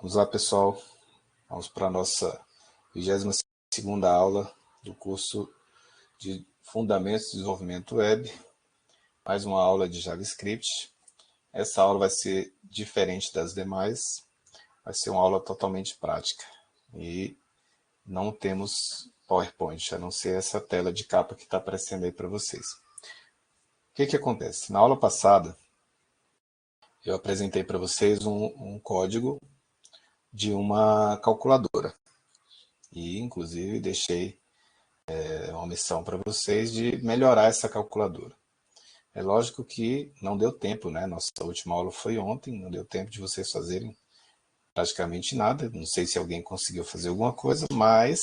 Vamos lá, pessoal. Vamos para a nossa 22ª aula do curso de Fundamentos de Desenvolvimento Web. Mais uma aula de JavaScript. Essa aula vai ser diferente das demais. Vai ser uma aula totalmente prática. E não temos PowerPoint, a não ser essa tela de capa que está aparecendo aí para vocês. O que acontece? Na aula passada, eu apresentei para vocês um código de uma calculadora. E, inclusive, deixei uma missão para vocês de melhorar essa calculadora. É lógico que não deu tempo, né? Nossa última aula foi ontem, não deu tempo de vocês fazerem praticamente nada. Não sei se alguém conseguiu fazer alguma coisa, mas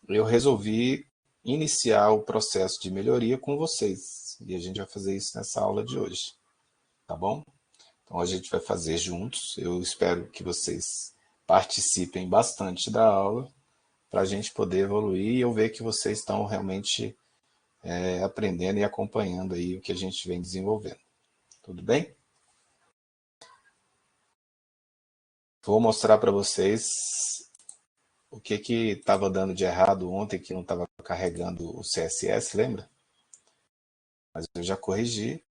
eu resolvi iniciar o processo de melhoria com vocês. E a gente vai fazer isso nessa aula de hoje, tá bom? Então a gente vai fazer juntos. Eu espero que vocês participem bastante da aula para a gente poder evoluir e eu ver que vocês estão realmente aprendendo e acompanhando aí o que a gente vem desenvolvendo. Tudo bem? Vou mostrar para vocês o que estava dando de errado ontem, que não estava carregando o CSS, lembra? Mas eu já corrigi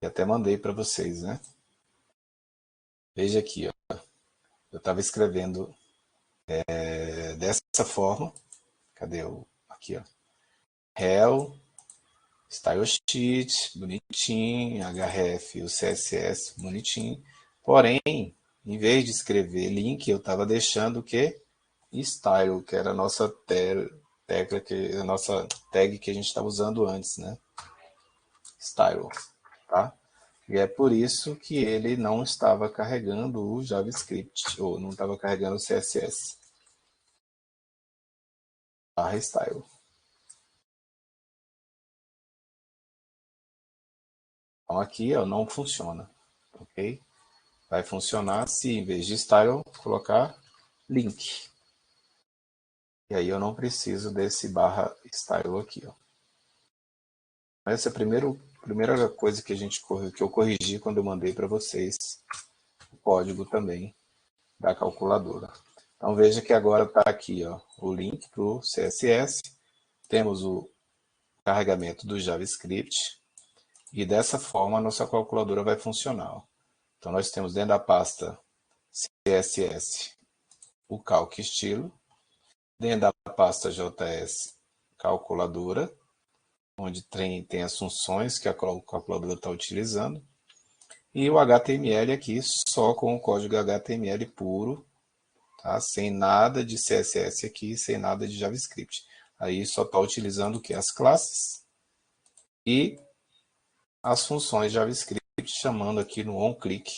e até mandei para vocês, né? Veja aqui, ó. Eu estava escrevendo dessa forma. Cadê o... Aqui, ó. Hell, Style Sheet, bonitinho, href, o CSS, bonitinho. Porém, em vez de escrever link, eu estava deixando o quê? Style, que era a nossa a nossa tag que a gente estava usando antes, né? Style, tá? E é por isso que ele não estava carregando o JavaScript, ou não estava carregando o CSS. Style. Então aqui, ó, não funciona, ok? Vai funcionar se, em vez de style, colocar link. E aí eu não preciso desse /style aqui, ó. Essa é a primeira coisa que eu corrigi quando eu mandei para vocês o código também da calculadora. Então veja que agora está aqui, ó, o link para o CSS, temos o carregamento do JavaScript e dessa forma a nossa calculadora vai funcionar. Ó. Então nós temos dentro da pasta CSS o calc estilo, dentro da pasta JS calculadora, onde tem as funções que a calculadora está utilizando, e o HTML aqui só com o código HTML puro, tá? Sem nada de CSS aqui, sem nada de JavaScript. Aí só está utilizando o que? As classes e as funções JavaScript, chamando aqui no onClick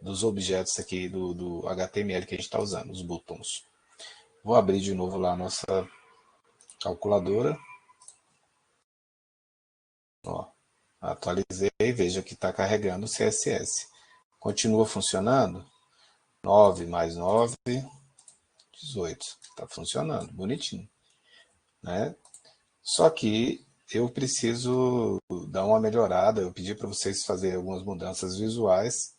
dos objetos aqui do HTML que a gente está usando, os botões. Vou abrir de novo lá a nossa calculadora. Ó, atualizei, veja que está carregando o CSS. Continua funcionando? 9 mais 9, 18. Está funcionando, bonitinho. Né? Só que eu preciso dar uma melhorada. Eu pedi para vocês fazerem algumas mudanças visuais.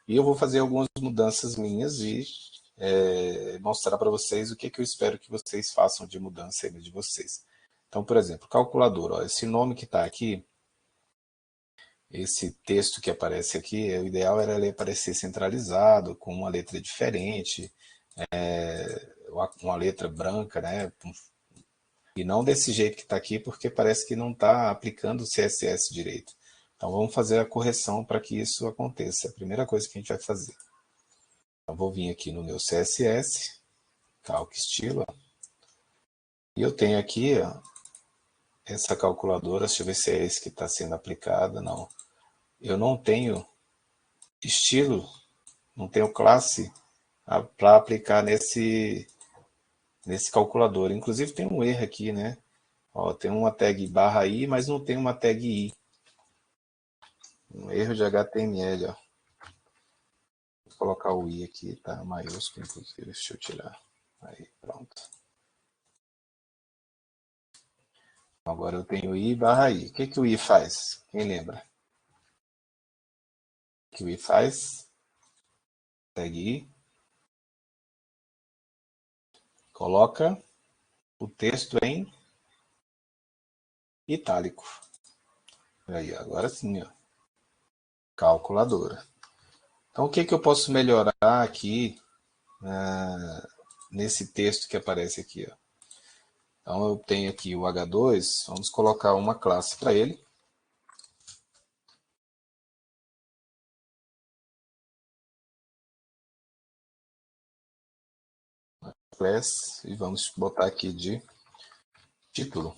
E eu vou fazer algumas mudanças minhas e mostrar para vocês o que eu espero que vocês façam de mudança aí de vocês. Então, por exemplo, calculadora. Ó, esse nome que está aqui, esse texto que aparece aqui, o ideal era ele aparecer centralizado, com uma letra diferente, uma letra branca, né? E não desse jeito que está aqui, porque parece que não está aplicando o CSS direito. Então vamos fazer a correção para que isso aconteça. É a primeira coisa que a gente vai fazer. Então vou vir aqui no meu CSS, calc estilo, ó, e eu tenho aqui ó, essa calculadora, deixa eu ver se é esse que está sendo aplicada. Não, eu não tenho estilo, não tenho classe para aplicar nesse calculador. Inclusive tem um erro aqui, né? Ó, tem uma tag /i, mas não tem uma tag i. Um erro de HTML, ó. Vou colocar o i aqui, tá? Maiúsculo, inclusive. Deixa eu tirar. Aí, pronto. Agora eu tenho i /i. O que o i faz? Quem lembra? O que o faz. Segue aí. Coloca o texto em itálico. Aí, agora sim, ó. Calculadora. Então, o que eu posso melhorar aqui nesse texto que aparece aqui? Ó? Então, eu tenho aqui o H2, vamos colocar uma classe para ele. Class, e vamos botar aqui de título.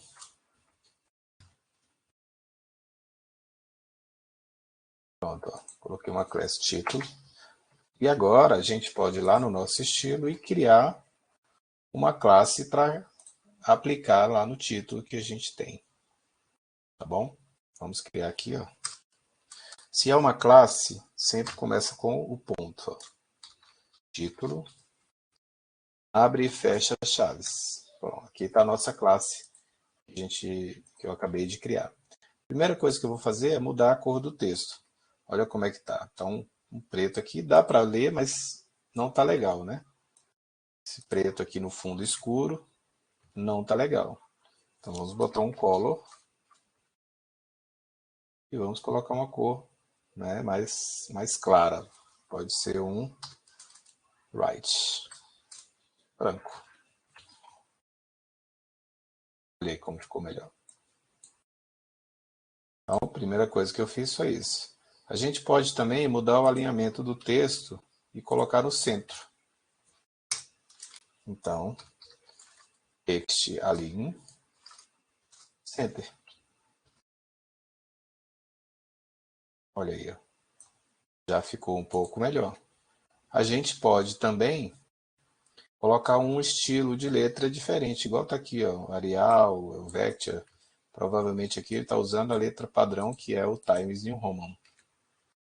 Pronto, ó, coloquei uma classe título. E agora a gente pode ir lá no nosso estilo e criar uma classe para aplicar lá no título que a gente tem. Tá bom? Vamos criar aqui, ó. Se é uma classe, sempre começa com o ponto. Ó. Título, abre e fecha chaves. Bom, aqui está a nossa classe que eu acabei de criar. Primeira coisa que eu vou fazer é mudar a cor do texto. Olha como é que tá. Tá um preto aqui, dá para ler, mas não tá legal, né? Esse preto aqui no fundo escuro não tá legal. Então vamos botar um color e vamos colocar uma cor, né, mais clara. Pode ser um white, branco. Olha aí como ficou melhor. Então, a primeira coisa que eu fiz foi isso. A gente pode também mudar o alinhamento do texto e colocar no centro. Então, text align center. Olha aí, ó. Já ficou um pouco melhor. A gente pode também colocar um estilo de letra diferente, igual está aqui, ó, Arial, o Vector. Provavelmente aqui ele está usando a letra padrão, que é o Times New Roman.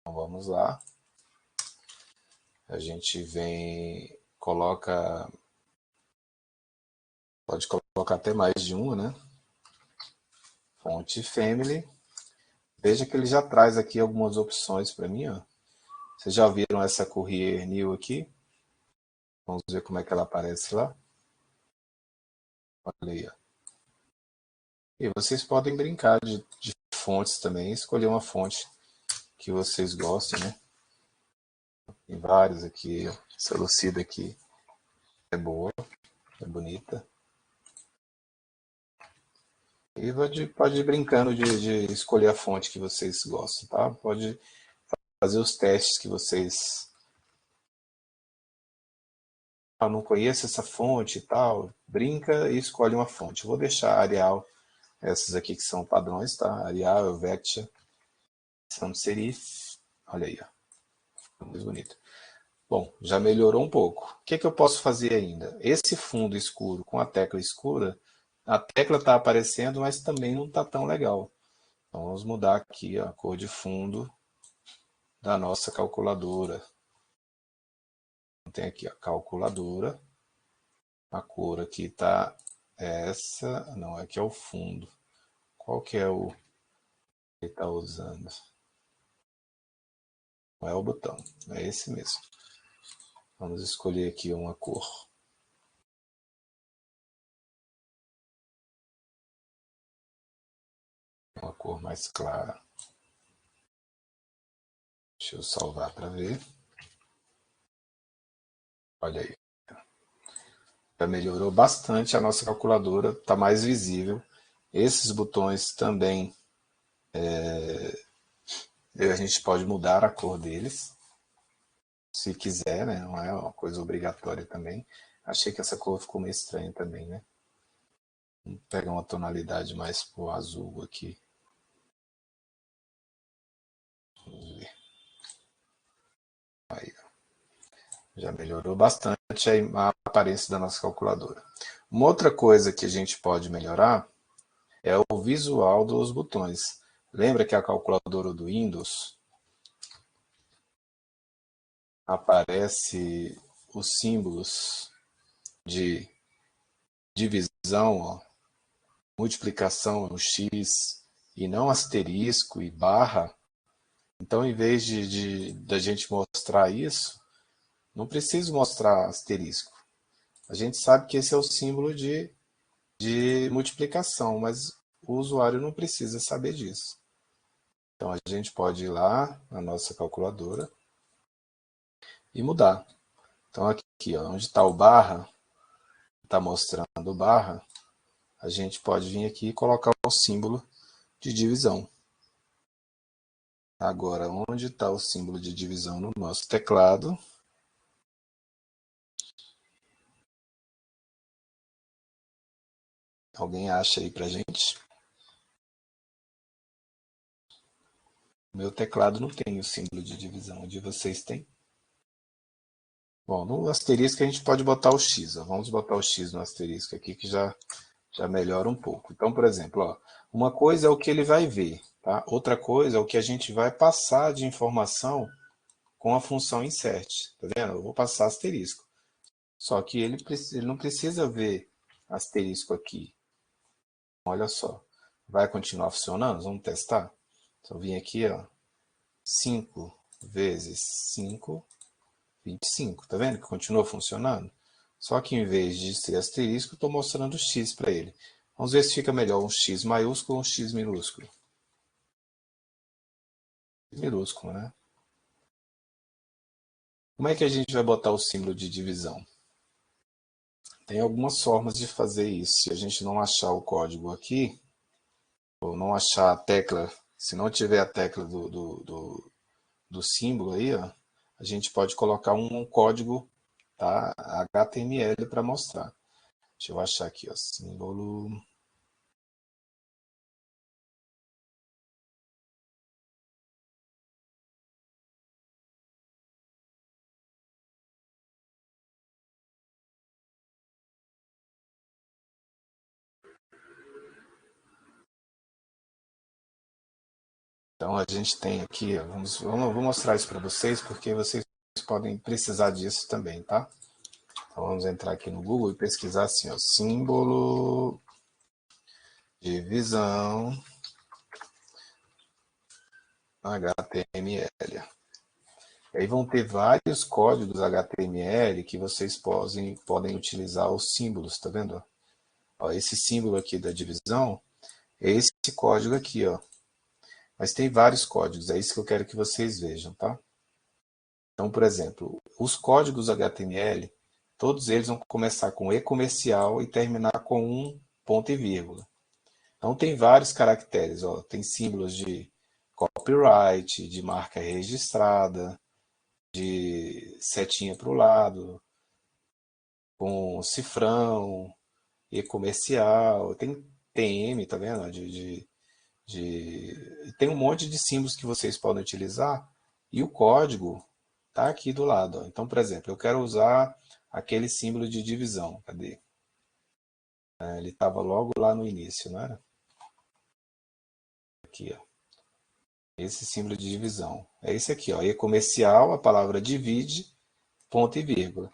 Então vamos lá. A gente vem, coloca, pode colocar até mais de uma, né? Fonte Family. Veja que ele já traz aqui algumas opções para mim, ó. Vocês já viram essa Courier New aqui? Vamos ver como é que ela aparece lá. Olha aí, ó. E vocês podem brincar de fontes também, escolher uma fonte que vocês gostem, né? Tem vários aqui, ó. Essa Lucida aqui é boa, é bonita. E pode ir brincando de escolher a fonte que vocês gostam, tá? Pode fazer os testes que vocês... Ah, não conheço essa fonte e tal. Brinca e escolhe uma fonte. Eu vou deixar a Arial, essas aqui que são padrões, tá? Arial, Vectia, Sans Serif. Olha aí, ó. Ficou mais bonito. Bom, já melhorou um pouco. O que eu posso fazer ainda? Esse fundo escuro com a tecla escura, a tecla está aparecendo, mas também não está tão legal. Então vamos mudar aqui a cor de fundo da nossa calculadora. Tem aqui a calculadora. A cor aqui está essa. Não, aqui é o fundo. Qual que é o que ele está usando? Não é o botão, é esse mesmo. Vamos escolher aqui uma cor. Uma cor mais clara. Deixa eu salvar para ver. Olha aí. Já melhorou bastante a nossa calculadora, está mais visível. Esses botões também, a gente pode mudar a cor deles, se quiser, né? Não é uma coisa obrigatória também. Achei que essa cor ficou meio estranha também, né? Vamos pegar uma tonalidade mais pro azul aqui. Vamos ver. Aí, já melhorou bastante a aparência da nossa calculadora. Uma outra coisa que a gente pode melhorar é o visual dos botões. Lembra que a calculadora do Windows aparece os símbolos de divisão, ó, multiplicação no X, e não asterisco e barra? Então, em vez da gente mostrar isso, não preciso mostrar asterisco. A gente sabe que esse é o símbolo de multiplicação, mas o usuário não precisa saber disso. Então, a gente pode ir lá na nossa calculadora e mudar. Então, aqui, ó, onde está o barra, está mostrando o barra, a gente pode vir aqui e colocar o símbolo de divisão. Agora, onde está o símbolo de divisão no nosso teclado? Alguém acha aí pra gente? Meu teclado não tem o símbolo de divisão. O de vocês tem? Bom, no asterisco a gente pode botar o X. Ó. Vamos botar o X no asterisco aqui que já melhora um pouco. Então, por exemplo, ó, uma coisa é o que ele vai ver. Tá? Outra coisa é o que a gente vai passar de informação com a função insert. Tá vendo? Eu vou passar asterisco. Só que ele não precisa ver asterisco aqui. Olha só. Vai continuar funcionando? Vamos testar? Então, eu vim aqui, ó. 5 vezes 5, 25. Tá vendo que continua funcionando? Só que em vez de ser asterisco, estou mostrando x para ele. Vamos ver se fica melhor um x maiúsculo ou um x minúsculo. Minúsculo, né? Como é que a gente vai botar o símbolo de divisão? Tem algumas formas de fazer isso. Se a gente não achar o código aqui, ou não achar a tecla, se não tiver a tecla do símbolo aí, ó, a gente pode colocar um código, tá, HTML para mostrar. Deixa eu achar aqui, ó, símbolo. Então a gente tem aqui, ó, vou mostrar isso para vocês, porque vocês podem precisar disso também, tá? Então vamos entrar aqui no Google e pesquisar assim, ó, símbolo divisão HTML. E aí vão ter vários códigos HTML que vocês podem utilizar os símbolos, tá vendo? Ó, esse símbolo aqui da divisão é esse código aqui, ó. Mas tem vários códigos, é isso que eu quero que vocês vejam, tá? Então, por exemplo, os códigos HTML, todos eles vão começar com E comercial e terminar com um ponto e vírgula. Então, tem vários caracteres, ó. Tem símbolos de copyright, de marca registrada, de setinha para o lado, com cifrão, E comercial, tem TM, tá vendo? Tem um monte de símbolos que vocês podem utilizar e o código está aqui do lado. Ó. Então, por exemplo, eu quero usar aquele símbolo de divisão. Cadê? Ele estava logo lá no início, não era? Aqui, ó. Esse símbolo de divisão. É esse aqui, ó. E comercial, a palavra divide, ponto e vírgula.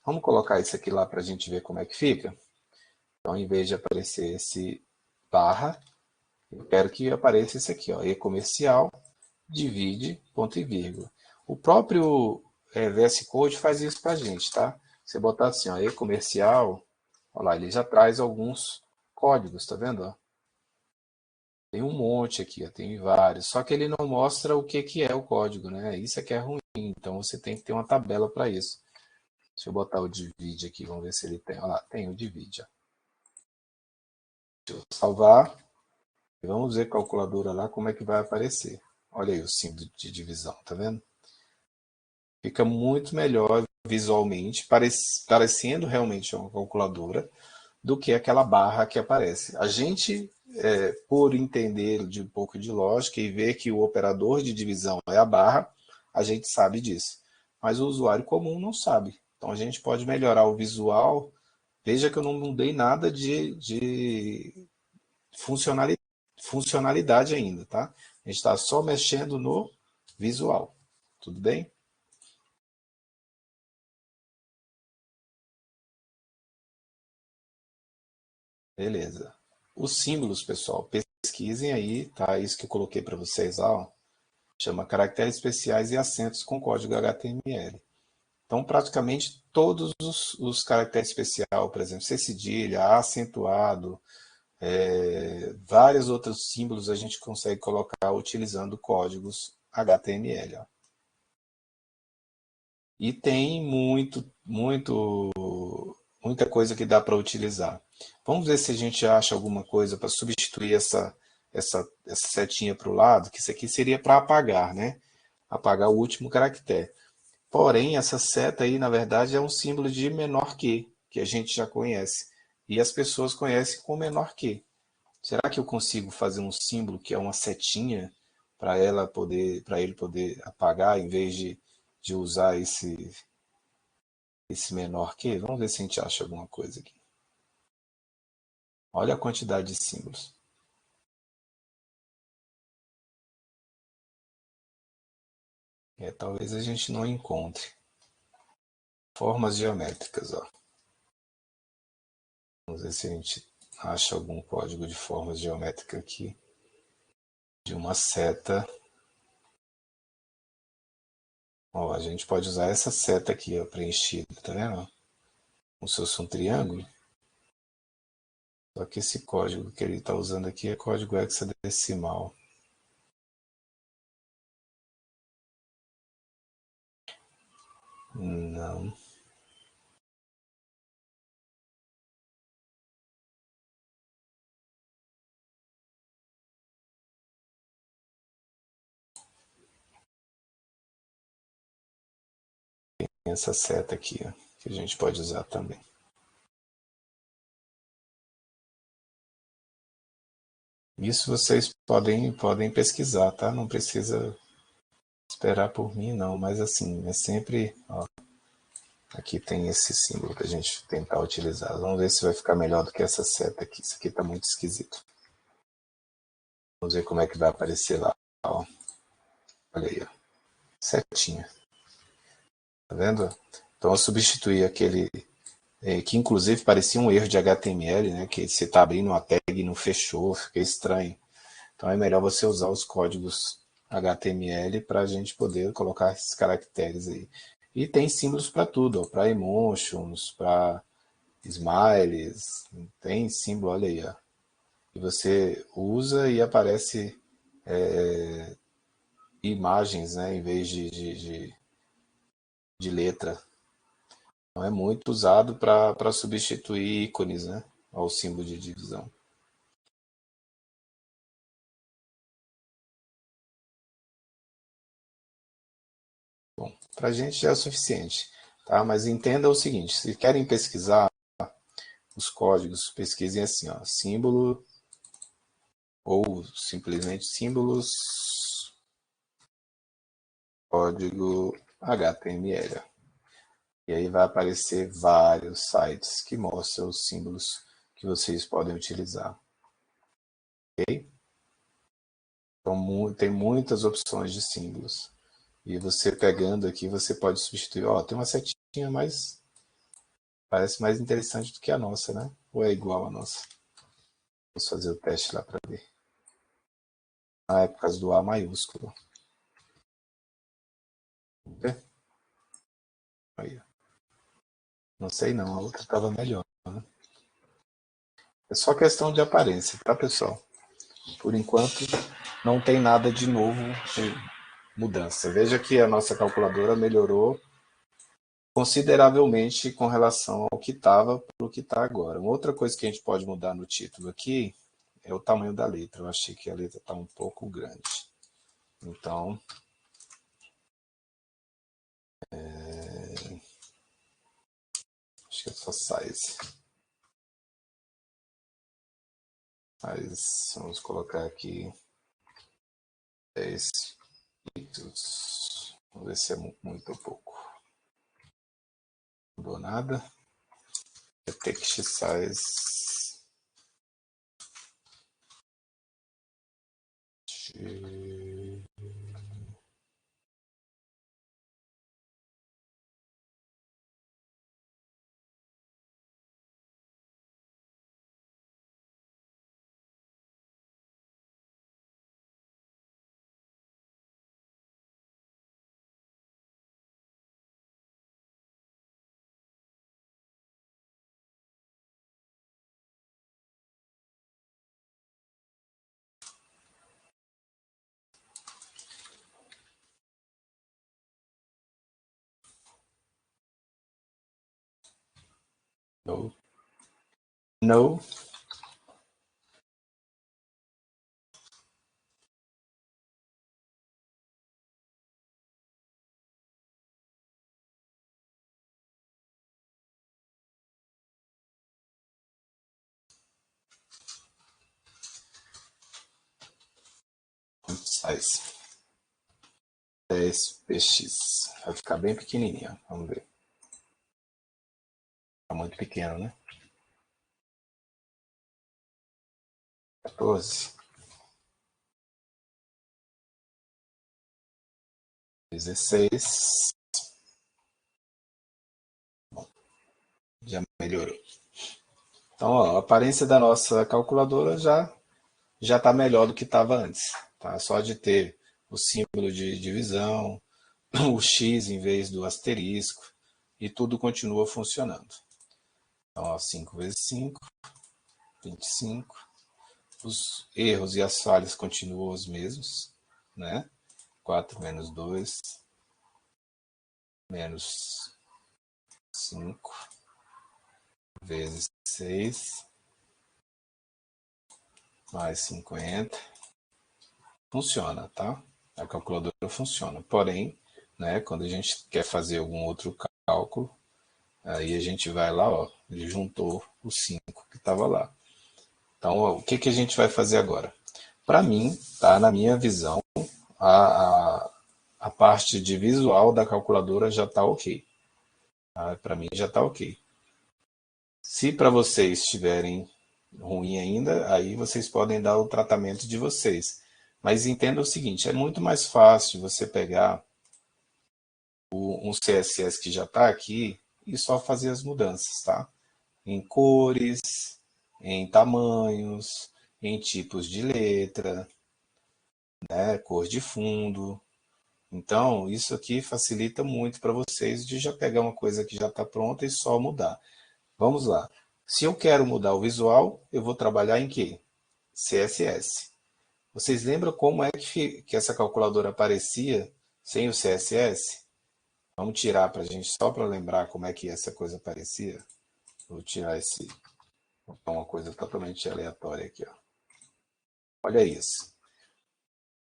Vamos colocar isso aqui lá para a gente ver como é que fica? Então, em vez de aparecer esse barra, eu quero que apareça esse aqui, ó. E comercial, divide, ponto e vírgula. O próprio VS Code faz isso para a gente, tá? Você botar assim, ó, e-comercial, olha lá, ele já traz alguns códigos, tá vendo? Ó? Tem um monte aqui, ó, tem vários, só que ele não mostra o que, que é o código, né? Isso é que é ruim, então você tem que ter uma tabela para isso. Deixa eu botar o divide aqui, vamos ver se ele tem. Olha lá, tem o divide. Ó. Deixa eu salvar. E vamos ver a calculadora lá como é que vai aparecer. Olha aí o símbolo de divisão, tá vendo? Fica muito melhor visualmente, parecendo realmente uma calculadora, do que aquela barra que aparece. A gente, por entender de um pouco de lógica e ver que o operador de divisão é a barra, a gente sabe disso. Mas o usuário comum não sabe. Então a gente pode melhorar o visual. Veja que eu não mudei nada de funcionalidade ainda, tá? A gente está só mexendo no visual. Tudo bem? Beleza. Os símbolos, pessoal, pesquisem aí, tá? Isso que eu coloquei para vocês lá, ó. chama caracteres especiais e acentos com código HTML. Então, praticamente todos os caracteres especiais, por exemplo, C cedilha, acentuado, vários outros símbolos a gente consegue colocar utilizando códigos HTML. Ó. E tem muita coisa que dá para utilizar. Vamos ver se a gente acha alguma coisa para substituir essa setinha para o lado, que isso aqui seria para apagar, né? Apagar o último caractere. Porém, essa seta aí, na verdade, é um símbolo de menor que a gente já conhece. E as pessoas conhecem com menor que. Será que eu consigo fazer um símbolo que é uma setinha para ele poder apagar em vez de usar esse menor que? Vamos ver se a gente acha alguma coisa aqui. Olha a quantidade de símbolos. Talvez a gente não encontre. Formas geométricas, ó. Vamos ver se a gente acha algum código de formas geométricas aqui. De uma seta. Ó, a gente pode usar essa seta aqui, ó, preenchida, tá vendo? Como se fosse um triângulo. Só que esse código que ele está usando aqui é código hexadecimal. Não. Tem essa seta aqui, ó, que a gente pode usar também. Isso vocês podem pesquisar, tá? Não precisa esperar por mim, não. Mas assim, é sempre... Ó, aqui tem esse símbolo para a gente tentar utilizar. Vamos ver se vai ficar melhor do que essa seta aqui. Isso aqui está muito esquisito. Vamos ver como é que vai aparecer lá. Ó. Olha aí, ó. Setinha. Tá vendo? Então eu substituí aquele que inclusive parecia um erro de HTML, né? Que você está abrindo uma tag e não fechou, fica estranho. Então é melhor você usar os códigos HTML para a gente poder colocar esses caracteres aí. E tem símbolos para tudo, para emotions, para smiles, tem símbolo, olha aí, ó. E você usa e aparece imagens, né, em vez de letra. Então é muito usado para substituir ícones, né, ao símbolo de divisão. Bom, para a gente já é o suficiente, tá? Mas entenda o seguinte, se querem pesquisar os códigos, pesquisem assim, ó, símbolo ou simplesmente símbolos, código HTML. E aí vai aparecer vários sites que mostram os símbolos que vocês podem utilizar. Ok? Então, tem muitas opções de símbolos. E você pegando aqui, você pode substituir. Ó, tem uma setinha, mas parece mais interessante do que a nossa, né? Ou é igual a nossa? Vamos fazer o teste lá para ver. Ah, é por causa do A maiúsculo. Aí. Não sei não, a outra estava melhor. Né? É só questão de aparência, tá, pessoal? Por enquanto, não tem nada de novo de mudança. Veja que a nossa calculadora melhorou consideravelmente com relação ao que estava para o que está agora. Uma outra coisa que a gente pode mudar no título aqui é o tamanho da letra. Eu achei que a letra está um pouco grande. Então, acho que é só size. Mas vamos colocar aqui 10 pixels. Vamos ver se é muito ou pouco. Não mudou nada. Text size No. No. Size. 10px. Vai ficar bem pequenininha. Vamos ver. Tá muito pequeno, né? 14. 16. Já melhorou. Então, ó, a aparência da nossa calculadora já está melhor do que estava antes. Tá? Só de ter o símbolo de divisão, o X em vez do asterisco, e tudo continua funcionando. Então, ó, 5 vezes 5, 25. Os erros e as falhas continuam os mesmos, né? 4 menos 2, menos 5, vezes 6, mais 50. Funciona, tá? A calculadora funciona. Porém, né, quando a gente quer fazer algum outro cálculo, aí a gente vai lá, ó, ele juntou os 5 que estava lá. Então, ó, o que, que a gente vai fazer agora? Para mim, tá, na minha visão, a parte de visual da calculadora já está ok. Tá? Para mim já está ok. Se para vocês estiverem ruim ainda, aí vocês podem dar o tratamento de vocês. Mas entenda o seguinte, é muito mais fácil você pegar um CSS que já está aqui e só fazer as mudanças, tá? Em cores, em tamanhos, em tipos de letra, né? Cor de fundo. Então, isso aqui facilita muito para vocês de já pegar uma coisa que já está pronta e só mudar. Vamos lá. Se eu quero mudar o visual, eu vou trabalhar em quê? CSS. Vocês lembram como é que essa calculadora aparecia sem o CSS? Vamos tirar para a gente, só para lembrar como é que essa coisa aparecia. Vou tirar esse, uma coisa totalmente aleatória aqui. Ó. Olha isso.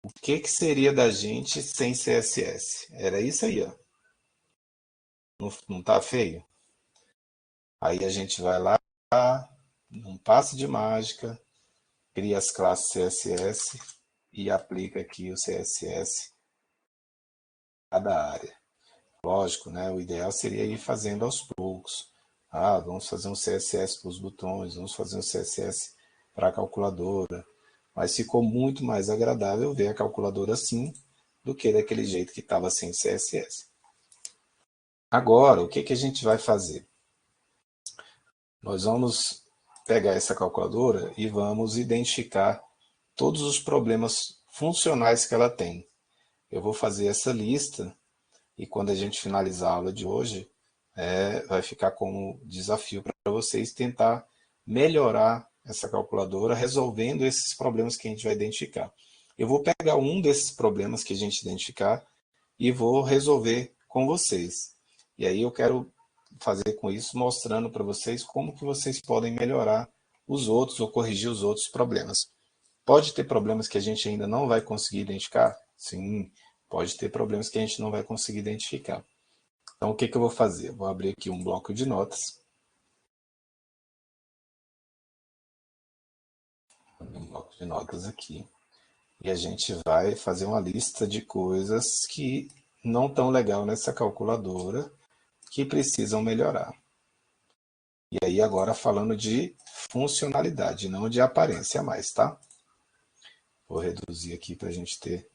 O que, que seria da gente sem CSS? Era isso aí, ó. Não tá feio? Aí a gente vai lá, num passe de mágica, cria as classes CSS e aplica aqui o CSS a cada área. Lógico, né? O ideal seria ir fazendo aos poucos. Ah, vamos fazer um CSS para os botões, vamos fazer um CSS para a calculadora. Mas ficou muito mais agradável ver a calculadora assim do que daquele jeito que estava sem CSS. Agora, o que, que a gente vai fazer? Nós vamos pegar essa calculadora e vamos identificar todos os problemas funcionais que ela tem. Eu vou fazer essa lista e quando a gente finalizar a aula de hoje, vai ficar como desafio para vocês tentar melhorar essa calculadora, resolvendo esses problemas que a gente vai identificar. Eu vou pegar um desses problemas que a gente identificar e vou resolver com vocês. E aí eu quero fazer com isso, mostrando para vocês como que vocês podem melhorar os outros ou corrigir os outros problemas. Pode ter problemas que a gente ainda não vai conseguir identificar? Sim, pode ter problemas que a gente não vai conseguir identificar. Então, o que, que eu vou fazer? Vou abrir aqui um bloco de notas. Um bloco de notas aqui. E a gente vai fazer uma lista de coisas que não estão legal nessa calculadora, que precisam melhorar. E aí agora falando de funcionalidade, não de aparência mais, tá? Vou reduzir aqui para a gente ter...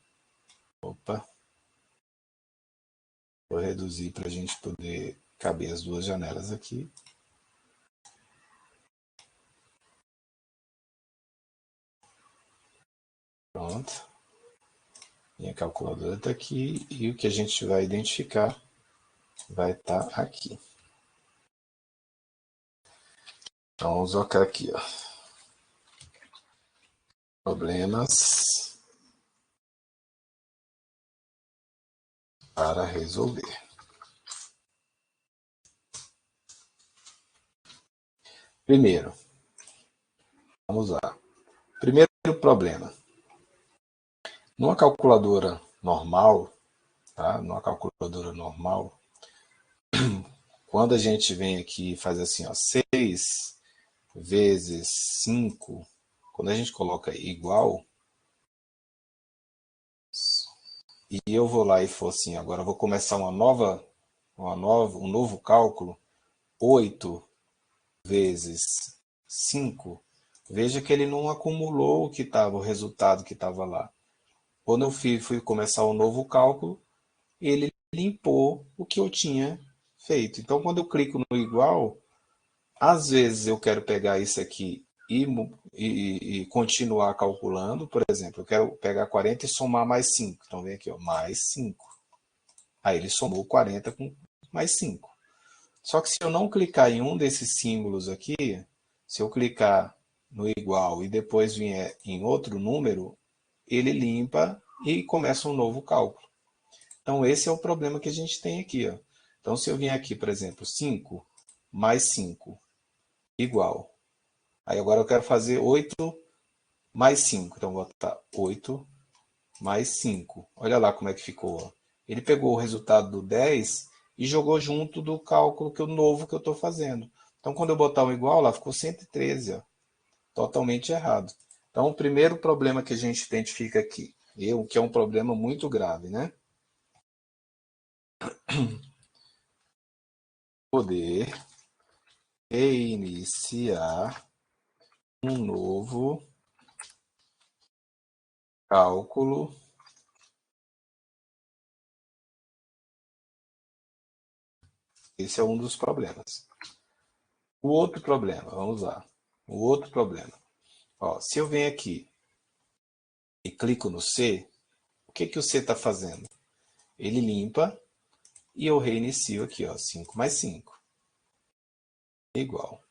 Opa! Vou reduzir para a gente poder caber as duas janelas aqui. Pronto. Minha calculadora está aqui e o que a gente vai identificar vai estar aqui. Então vamos colocar aqui, ó. Problemas para resolver. Primeiro, vamos lá. Primeiro problema. Numa calculadora normal, tá? Numa calculadora normal, quando a gente vem aqui e faz assim, ó, 6 vezes 5, quando a gente coloca igual, e eu vou lá e for assim, agora eu vou começar um novo cálculo, 8 vezes 5, veja que ele não acumulou o que estava, o resultado que estava lá. Quando eu fui começar um novo cálculo, ele limpou o que eu tinha feito. Então, quando eu clico no igual, às vezes eu quero pegar isso aqui e continuar calculando. Por exemplo, eu quero pegar 40 e somar mais 5. Então, vem aqui, ó, mais 5. Aí ele somou 40 com mais 5. Só que se eu não clicar em um desses símbolos aqui, se eu clicar no igual e depois vier em outro número, ele limpa e começa um novo cálculo. Então, esse é o problema que a gente tem aqui. Ó. Então, se eu vier aqui, por exemplo, 5 mais 5 igual. Aí agora eu quero fazer 8 mais 5. Então, vou botar 8 mais 5. Olha lá como é que ficou. Ó. Ele pegou o resultado do 10 e jogou junto do cálculo novo que eu estou fazendo. Então, quando eu botar um igual, lá ficou 113. Ó. Totalmente errado. Então, o primeiro problema que a gente identifica aqui, que é um problema muito grave, né? Poder reiniciar um novo cálculo. Esse é um dos problemas. O outro problema, vamos lá. O outro problema. Ó, se eu venho aqui e clico no C, o que, que o C está fazendo? Ele limpa e eu reinicio aqui, ó, 5 mais 5 igual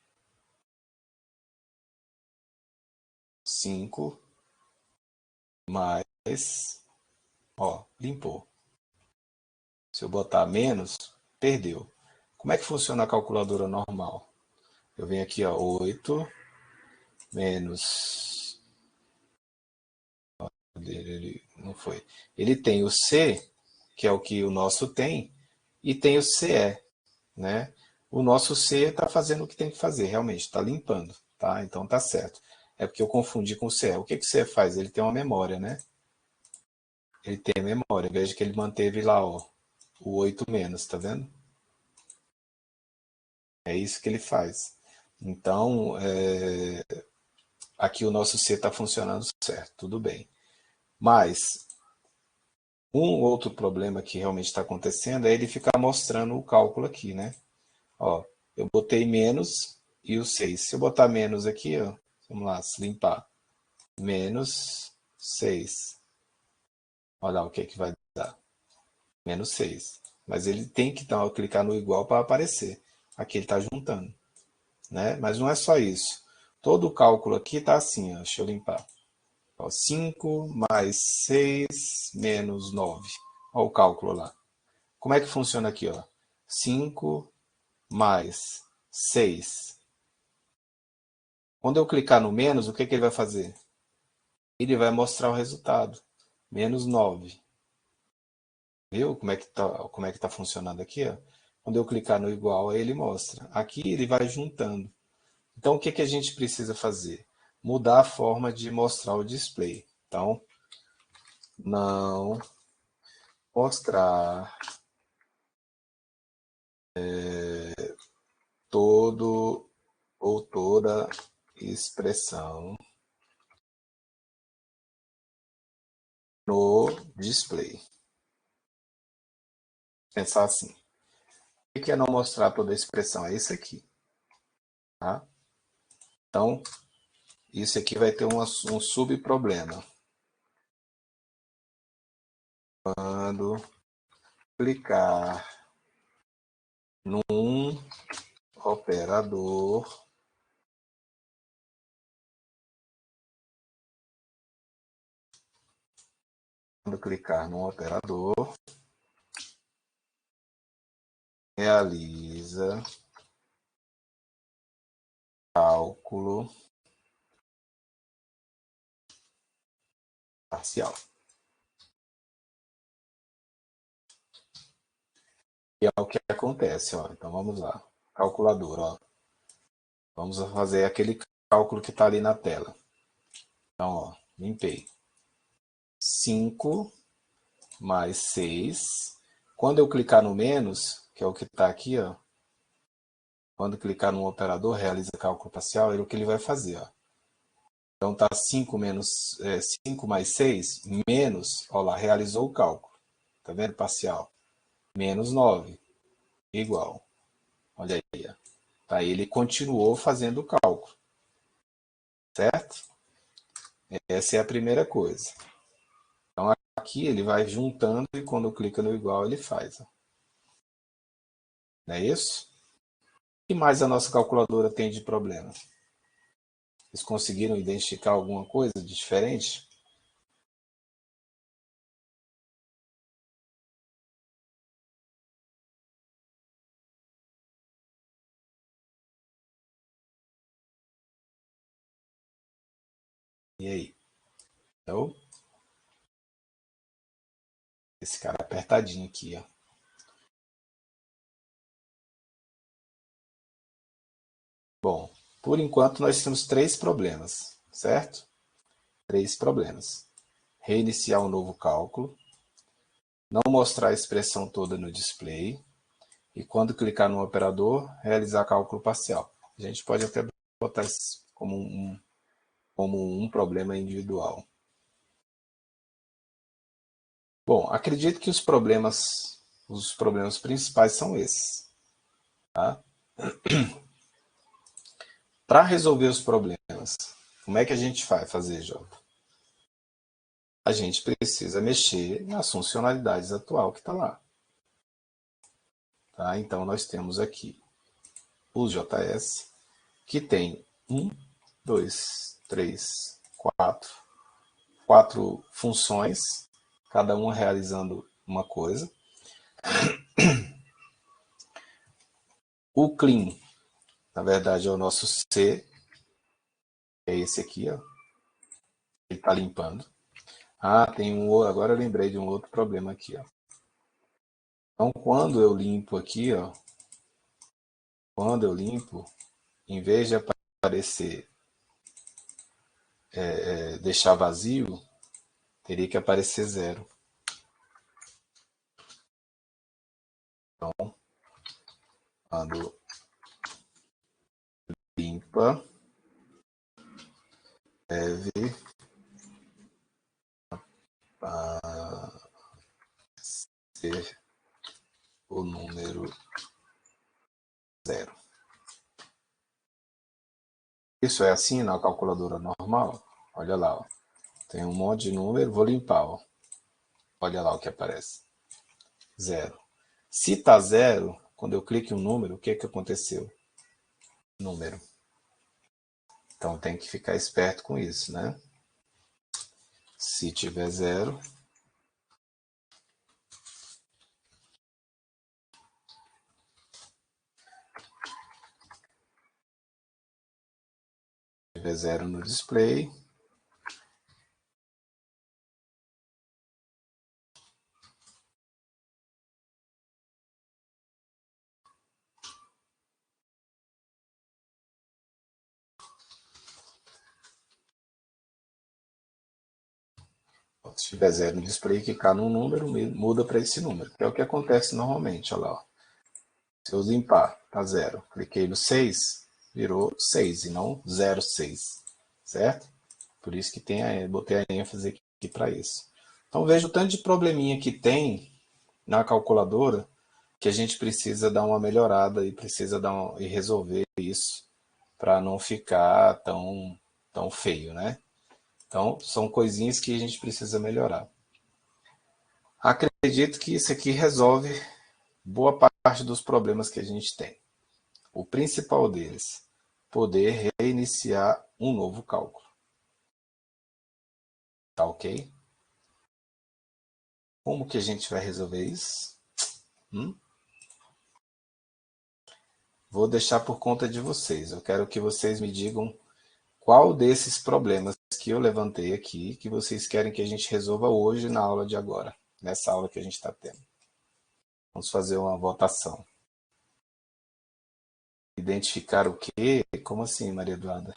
5 mais, ó, limpou. Se eu botar menos, perdeu. Como é que funciona a calculadora normal? Eu venho aqui, ó, 8 menos... Ele não foi. Ele tem o C, que é o que o nosso tem, e tem o CE, né? O nosso C está fazendo o que tem que fazer, realmente, está limpando, tá? Então tá certo. É porque eu confundi com o CE. O que, que o CE faz? Ele tem uma memória, né? Ele tem memória. Veja que ele manteve lá, ó, o 8 menos, tá vendo? É isso que ele faz. Então, aqui o nosso C está funcionando certo, tudo bem. Mas um outro problema que realmente está acontecendo é ele ficar mostrando o cálculo aqui, né? Ó, eu botei menos e o 6. Se eu botar menos aqui, ó, vamos lá, se limpar. Menos 6. Olha lá o que, que vai dar. Menos 6. Mas ele tem que clicar no igual para aparecer. Aqui ele está juntando. Né? Mas não é só isso. Todo o cálculo aqui está assim, ó, deixa eu limpar. Ó, 5 mais 6 menos 9. Olha o cálculo lá. Como é que funciona aqui? Ó? 5 mais 6. Quando eu clicar no menos, o que, que ele vai fazer? Ele vai mostrar o resultado. Menos 9. Viu como é que tá funcionando aqui? Ó? Quando eu clicar no igual, ele mostra. Aqui ele vai juntando. Então, o que, que a gente precisa fazer? Mudar a forma de mostrar o display. Então, não mostrar todo ou toda expressão no display. Pensar assim. O que é não mostrar toda a expressão? É isso aqui. Tá? Então, isso aqui vai ter um subproblema. Quando clicar num operador, quando clicar num operador, realiza cálculo parcial. E é o que acontece, ó. Então vamos lá. Calculadora, ó. Vamos fazer aquele cálculo que está ali na tela. Então, ó, limpei. 5 mais 6. Quando eu clicar no menos, que é o que está aqui, ó. Quando clicar no operador, realiza cálculo parcial, é o que ele vai fazer, ó. Então tá 5 menos 5 mais 6, menos, ó lá, realizou o cálculo. Tá vendo? Parcial. Menos 9, igual. Olha aí, ó. Tá, ele continuou fazendo o cálculo. Certo? Essa é a primeira coisa. Então aqui ele vai juntando e quando clica no igual ele faz. Ó. Não é isso? O que mais a nossa calculadora tem de problema? Vocês conseguiram identificar alguma coisa de diferente? E aí? Então, esse cara apertadinho aqui, ó. Bom, por enquanto nós temos 3 problemas, certo? 3 problemas. Reiniciar um novo cálculo, não mostrar a expressão toda no display e quando clicar no operador, realizar cálculo parcial. A gente pode até botar isso como um problema individual. Bom, acredito que os problemas principais são esses. Tá? Para resolver os problemas, como é que a gente vai fazer, Jota? A gente precisa mexer nas funcionalidades atual que está lá. Tá? Então, nós temos aqui o JS, que tem 1, 2, 3, 4 funções, cada uma realizando uma coisa. O clean, na verdade, é o nosso C, é esse aqui, ó. Ele está limpando. Ah, tem agora eu lembrei de um outro problema aqui, ó. Então, quando eu limpo aqui, ó, em vez de aparecer, deixar vazio, teria que aparecer 0. Então, quando limpa, deve ser o número 0. Isso é assim na calculadora normal? Olha lá, ó. Tem um monte de número, vou limpar. Ó. Olha lá o que aparece. 0. Se está 0, quando eu clico em um número, o que aconteceu? Número. Então tem que ficar esperto com isso, né? Se tiver 0, tiver 0 no display, se tiver 0 no display, clicar num número, muda para esse número, que é o que acontece normalmente. Olha lá, ó. Se eu limpar, tá 0. Cliquei no 6, virou 6 e não 06, certo? Por isso que botei a ênfase aqui para isso. Então veja o tanto de probleminha que tem na calculadora que a gente precisa dar uma melhorada e precisa e resolver isso para não ficar tão feio, né? Então são coisinhas que a gente precisa melhorar. Acredito que isso aqui resolve boa parte dos problemas que a gente tem. O principal deles, poder reiniciar um novo cálculo. Tá ok? Como que a gente vai resolver isso? vou deixar por conta de vocês. Eu quero que vocês me digam qual desses problemas que eu levantei aqui que vocês querem que a gente resolva hoje na aula de agora, nessa aula que a gente está tendo. Vamos fazer uma votação. Identificar o quê? Como assim, Maria Eduarda?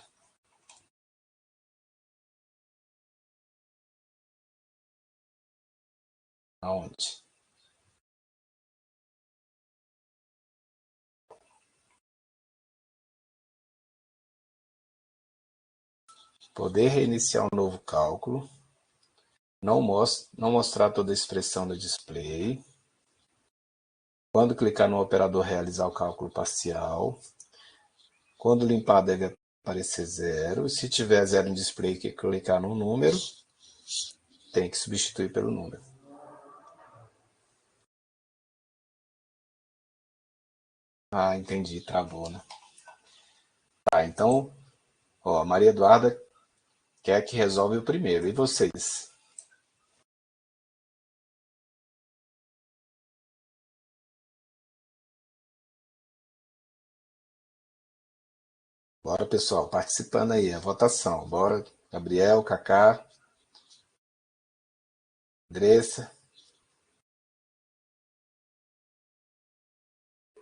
Aonde? Poder reiniciar um novo cálculo. Não mostrar toda a expressão no display. Quando clicar no operador realizar o cálculo parcial. Quando limpar deve aparecer 0. Se tiver 0 no display que clicar no número, tem que substituir pelo número. Ah, entendi, travou, né? Tá, então, ó, a Maria Eduarda quer que resolve o primeiro. E vocês? Bora, pessoal, participando aí, a votação. Bora, Gabriel, Kaká, Andressa,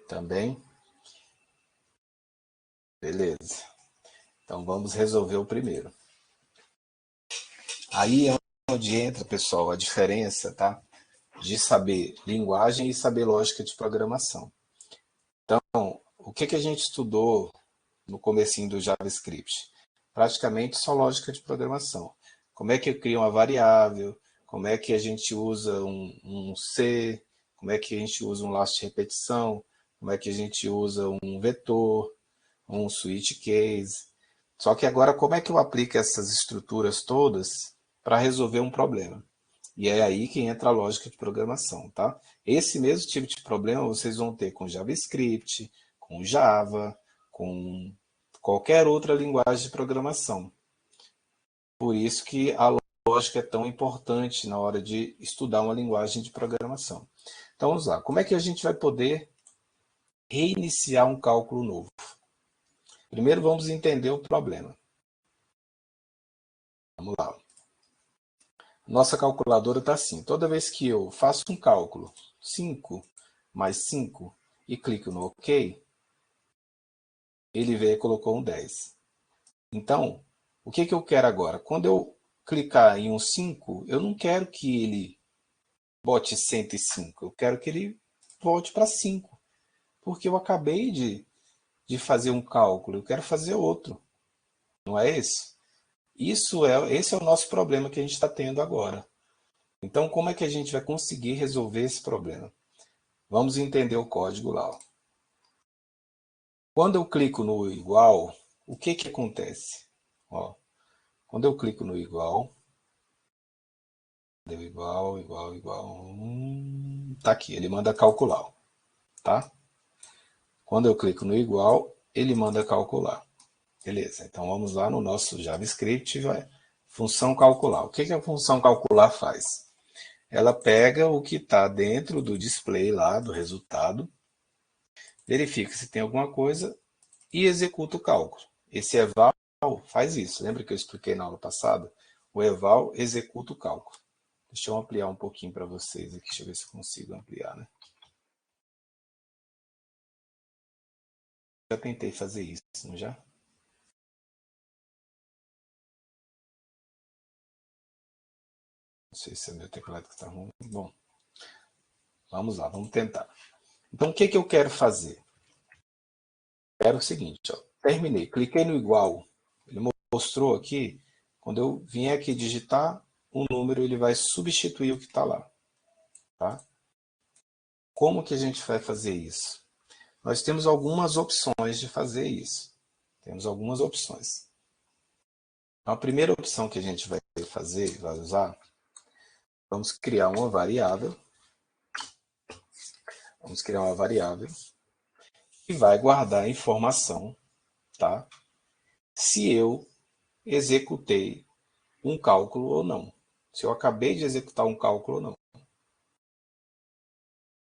também. Beleza. Então vamos resolver o primeiro. Aí é onde entra, pessoal, a diferença, tá? De saber linguagem e saber lógica de programação. Então, o que a gente estudou no comecinho do JavaScript? Praticamente só lógica de programação. Como é que eu crio uma variável, como é que a gente usa um C, como é que a gente usa um laço de repetição, como é que a gente usa um vetor, um switch case. Só que agora, como é que eu aplico essas estruturas todas para resolver um problema? E é aí que entra a lógica de programação, tá? Esse mesmo tipo de problema vocês vão ter com JavaScript, com Java, com qualquer outra linguagem de programação. Por isso que a lógica é tão importante na hora de estudar uma linguagem de programação. Então vamos lá. Como é que a gente vai poder reiniciar um cálculo novo? Primeiro vamos entender o problema. Vamos lá. Nossa calculadora está assim. Toda vez que eu faço um cálculo, 5 mais 5, e clico no OK, ele veio e colocou um 10. Então, o que eu quero agora? Quando eu clicar em um 5, eu não quero que ele bote 105. Eu quero que ele volte para 5. Porque eu acabei de fazer um cálculo. Eu quero fazer outro. Não é esse? Esse é o nosso problema que a gente está tendo agora. Então, como é que a gente vai conseguir resolver esse problema? Vamos entender o código lá. Ó. Quando eu clico no igual, o que acontece? Ó, quando eu clico no igual, deu igual, igual, igual. Tá aqui, ele manda calcular. Tá? Quando eu clico no igual, ele manda calcular. Beleza, então vamos lá no nosso JavaScript, vai. Função calcular. O que a função calcular faz? Ela pega o que está dentro do display lá, do resultado, verifica se tem alguma coisa e executa o cálculo. Esse eval faz isso. Lembra que eu expliquei na aula passada? O eval executa o cálculo. Deixa eu ampliar um pouquinho para vocês aqui. Deixa eu ver se eu consigo ampliar. Né? Já tentei fazer isso, não já? Não sei se é meu teclado que está ruim. Bom, vamos lá, vamos tentar. Então, o que eu quero fazer? Quero o seguinte, ó, terminei, cliquei no igual, ele mostrou aqui, quando eu vim aqui digitar um número, ele vai substituir o que está lá. Tá? Como que a gente vai fazer isso? Nós temos algumas opções de fazer isso. Temos algumas opções. Então, a primeira opção que a gente vai fazer, vai usar, vamos criar uma variável. Vamos criar uma variável que vai guardar a informação, tá? Se eu executei um cálculo ou não. Se eu acabei de executar um cálculo ou não.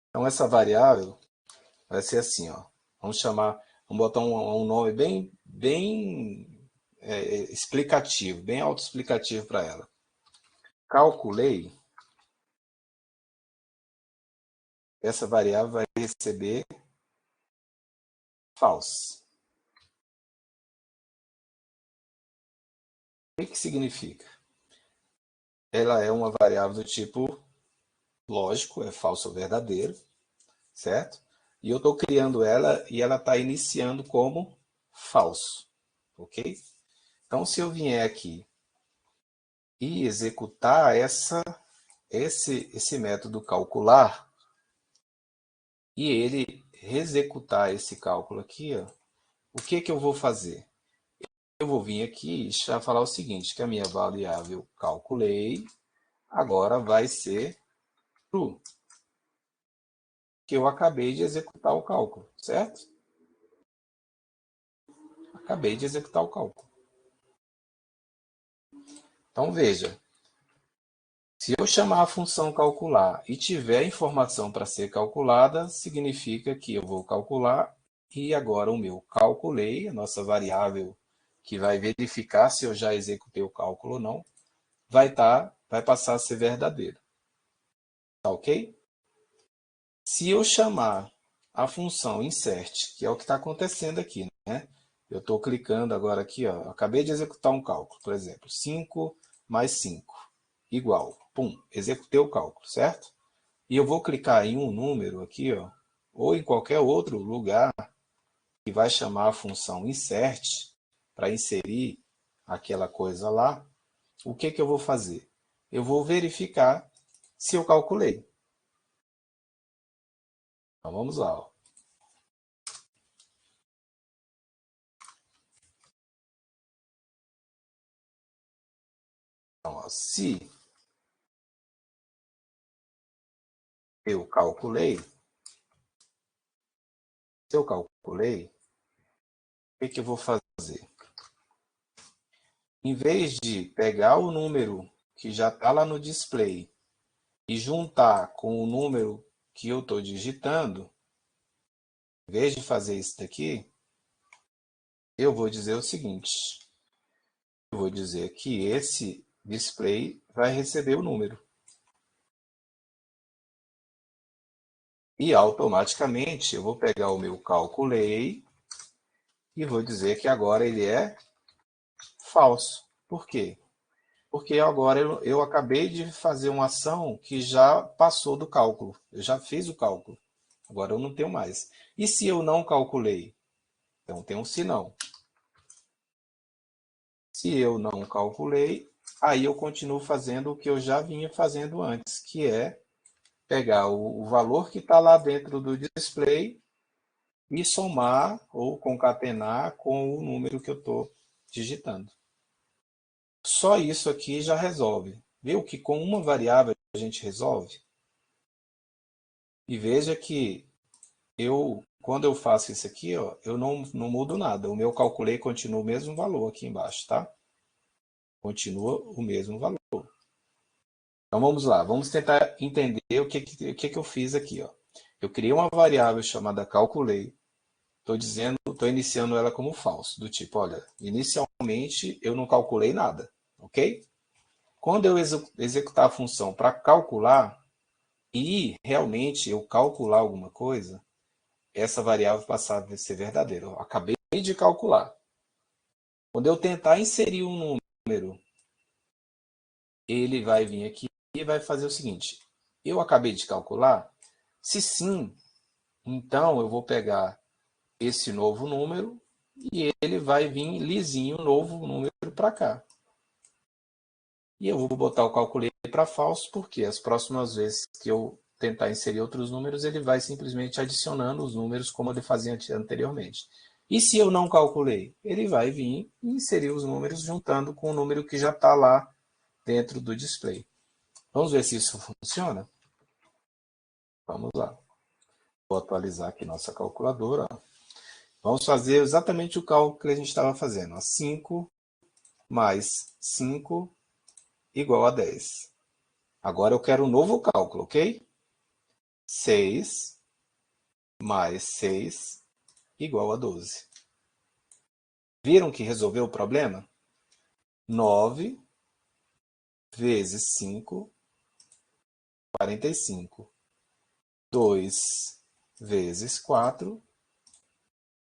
Então, essa variável vai ser assim, ó. Vamos chamar Vamos botar um nome bem explicativo, bem autoexplicativo para ela. Calculei, essa variável vai receber false. O que significa? Ela é uma variável do tipo lógico, é falso ou verdadeiro, certo? E eu estou criando ela e ela está iniciando como falso, ok? Então, se eu vier aqui e executar esse método calcular, e ele executar esse cálculo aqui, ó, o que eu vou fazer? Eu vou vir aqui e já falar o seguinte, que a minha variável calculei agora vai ser true, que eu acabei de executar o cálculo, certo? Acabei de executar o cálculo. Então veja, se eu chamar a função calcular e tiver informação para ser calculada, significa que eu vou calcular e agora o meu calculei, a nossa variável que vai verificar se eu já executei o cálculo ou não, vai passar a ser verdadeiro. Tá ok? Se eu chamar a função insert, que é o que está acontecendo aqui, né? Eu estou clicando agora aqui, ó, acabei de executar um cálculo, por exemplo, 5 mais 5 igual, pum, executei o cálculo, certo? E eu vou clicar em um número aqui, ó, ou em qualquer outro lugar que vai chamar a função insert para inserir aquela coisa lá. O que eu vou fazer? Eu vou verificar se eu calculei. Então vamos lá. Ó. Então, ó, se eu calculei, o que eu vou fazer? Em vez de pegar o número que já está lá no display e juntar com o número que eu estou digitando, em vez de fazer isso daqui, eu vou dizer o seguinte. Eu vou dizer que esse display vai receber o número. E automaticamente eu vou pegar o meu calculei e vou dizer que agora ele é falso. Por quê? Porque agora eu acabei de fazer uma ação que já passou do cálculo. Eu já fiz o cálculo. Agora eu não tenho mais. E se eu não calculei? Então tem um se não. Se eu não calculei, aí eu continuo fazendo o que eu já vinha fazendo antes, que é pegar o valor que está lá dentro do display e somar ou concatenar com o número que eu estou digitando. Só isso aqui já resolve. Viu que com uma variável a gente resolve? E veja que quando eu faço isso aqui, ó, eu não mudo nada. O meu calculei continua o mesmo valor aqui embaixo, tá? Continua o mesmo valor. Então vamos lá, vamos tentar entender o que eu fiz aqui. Ó. Eu criei uma variável chamada calculei. Estou iniciando ela como falso, do tipo, olha, inicialmente eu não calculei nada, ok? Quando eu executar a função para calcular, e realmente eu calcular alguma coisa, essa variável passar a ser verdadeira. Eu acabei de calcular. Quando eu tentar inserir um número, ele vai vir aqui e vai fazer o seguinte. Eu acabei de calcular? Se sim, então eu vou pegar esse novo número e ele vai vir lisinho, novo número para cá. E eu vou botar o calculei para falso, porque as próximas vezes que eu tentar inserir outros números, ele vai simplesmente adicionando os números como ele fazia anteriormente. E se eu não calculei? Ele vai vir e inserir os números juntando com o número que já está lá dentro do display. Vamos ver se isso funciona? Vamos lá. Vou atualizar aqui nossa calculadora. Vamos fazer exatamente o cálculo que a gente estava fazendo. 5 mais 5 igual a 10. Agora eu quero um novo cálculo, ok? 6 mais 6 igual a 12. Viram que resolveu o problema? 9 vezes 5, 45. 2 vezes 4,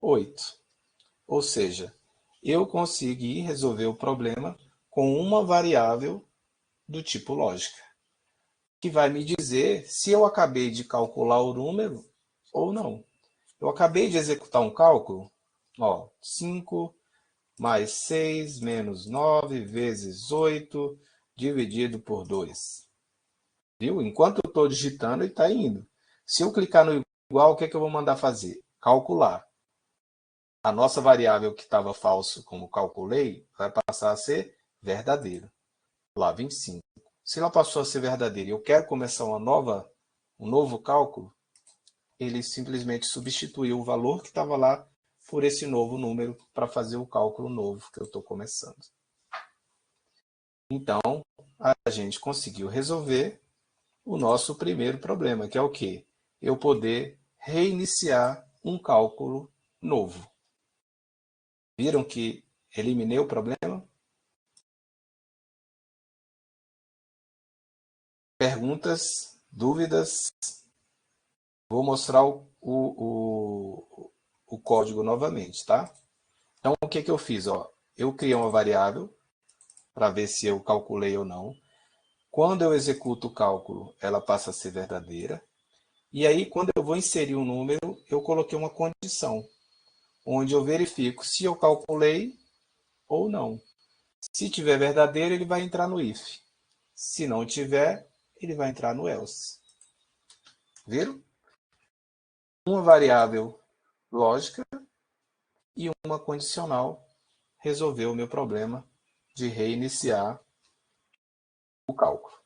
8. Ou seja, eu consegui resolver o problema com uma variável do tipo lógica, que vai me dizer se eu acabei de calcular o número ou não. Eu acabei de executar um cálculo, 5 mais 6 menos 9 vezes 8 dividido por 2. Viu? Enquanto eu estou digitando, ele está indo. Se eu clicar no igual, o que, é que eu vou mandar fazer? Calcular. A nossa variável que estava falso, como calculei, vai passar a ser verdadeira. Lá, 25. Se ela passou a ser verdadeira e eu quero começar um novo cálculo, ele simplesmente substituiu o valor que estava lá por esse novo número para fazer o cálculo novo que eu estou começando. Então, a gente conseguiu resolver o nosso primeiro problema, que é o quê? Eu poder reiniciar um cálculo novo. Viram que eliminei o problema? Perguntas, dúvidas? Vou mostrar o código novamente, tá? Então, o que eu fiz? Eu criei uma variável para ver se eu calculei ou não. Quando eu executo o cálculo, ela passa a ser verdadeira. E aí, quando eu vou inserir um número, eu coloquei uma condição, onde eu verifico se eu calculei ou não. Se tiver verdadeiro, ele vai entrar no if. Se não tiver, ele vai entrar no else. Viram? Uma variável lógica e uma condicional resolveu o meu problema de reiniciar o cálculo.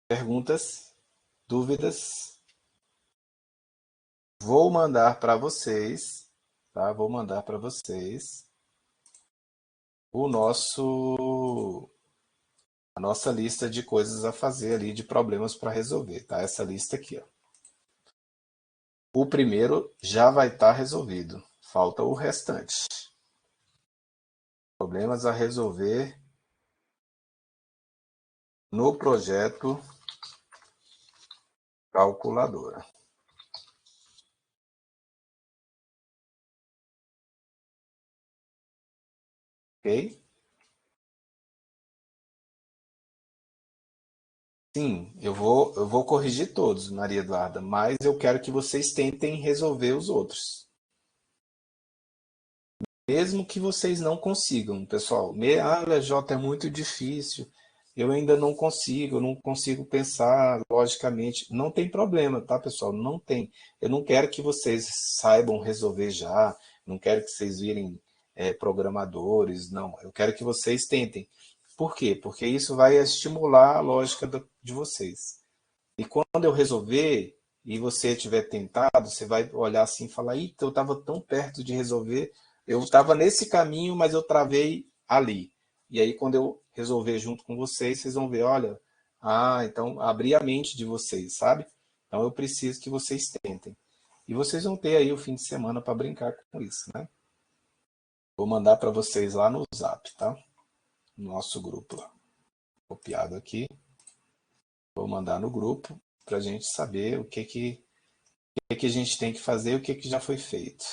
Perguntas? Dúvidas? Vou mandar para vocês, tá? Vou mandar para vocês a nossa lista de coisas a fazer ali, de problemas para resolver, tá? Essa lista aqui, ó. O primeiro já vai estar resolvido. Falta o restante. Problemas a resolver no projeto calculadora. Ok? Sim, eu vou corrigir todos, Maria Eduarda, mas eu quero que vocês tentem resolver os outros. Mesmo que vocês não consigam, pessoal. Jota, é muito difícil. Eu ainda eu não consigo pensar logicamente. Não tem problema, tá, pessoal? Não tem. Eu não quero que vocês saibam resolver já, não quero que vocês virem programadores, não. Eu quero que vocês tentem. Por quê? Porque isso vai estimular a lógica de vocês. E quando eu resolver e você tiver tentado, você vai olhar assim e falar: Eita, eu estava tão perto de resolver, eu estava nesse caminho, mas eu travei ali. E aí, quando eu resolver junto com vocês, vocês vão ver: olha, então abrir a mente de vocês, sabe? Então eu preciso que vocês tentem. E vocês vão ter aí o fim de semana para brincar com isso, né? Vou mandar para vocês lá no Zap, tá? No nosso grupo lá. Copiado aqui. Vou mandar no grupo para a gente saber o que a gente tem que fazer e o que já foi feito.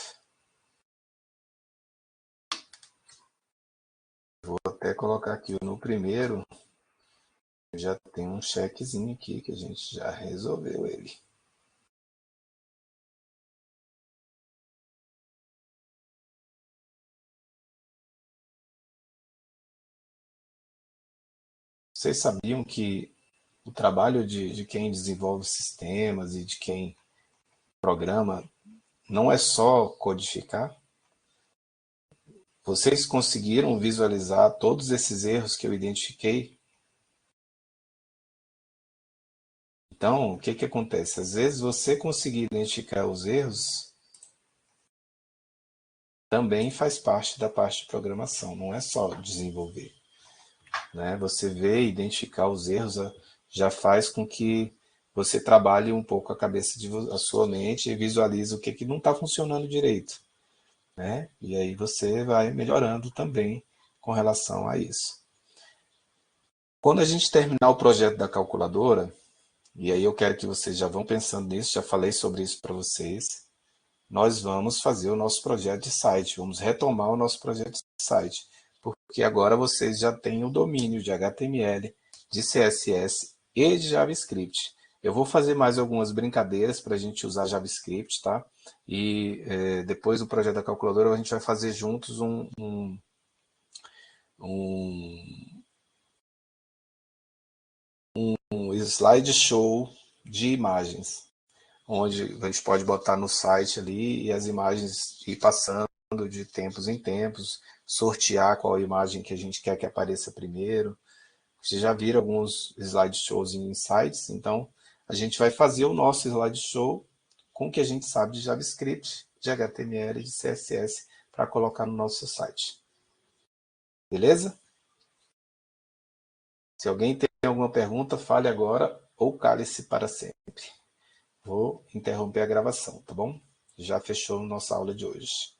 Vou até colocar aqui no primeiro, já tem um checkzinho aqui que a gente já resolveu ele. Vocês sabiam que o trabalho de quem desenvolve sistemas e de quem programa não é só codificar? Vocês conseguiram visualizar todos esses erros que eu identifiquei? Então, o que acontece? Às vezes você conseguir identificar os erros também faz parte da parte de programação, não é só desenvolver. Né? Você ver e identificar os erros já faz com que você trabalhe um pouco a sua mente e visualize o que não está funcionando direito, né? E aí você vai melhorando também com relação a isso. Quando a gente terminar o projeto da calculadora, e aí eu quero que vocês já vão pensando nisso, já falei sobre isso para vocês, nós vamos fazer o nosso projeto de site, vamos retomar o nosso projeto de site, porque agora vocês já têm o domínio de HTML, de CSS e de JavaScript. Eu vou fazer mais algumas brincadeiras para a gente usar JavaScript, tá? E depois do projeto da calculadora a gente vai fazer juntos um slideshow de imagens, onde a gente pode botar no site ali e as imagens ir passando de tempos em tempos, sortear qual imagem que a gente quer que apareça primeiro. Vocês já viram alguns slideshows em sites, então a gente vai fazer o nosso slideshow com o que a gente sabe de JavaScript, de HTML e de CSS para colocar no nosso site. Beleza? Se alguém tem alguma pergunta, fale agora ou cale-se para sempre. Vou interromper a gravação, tá bom? Já fechou nossa aula de hoje.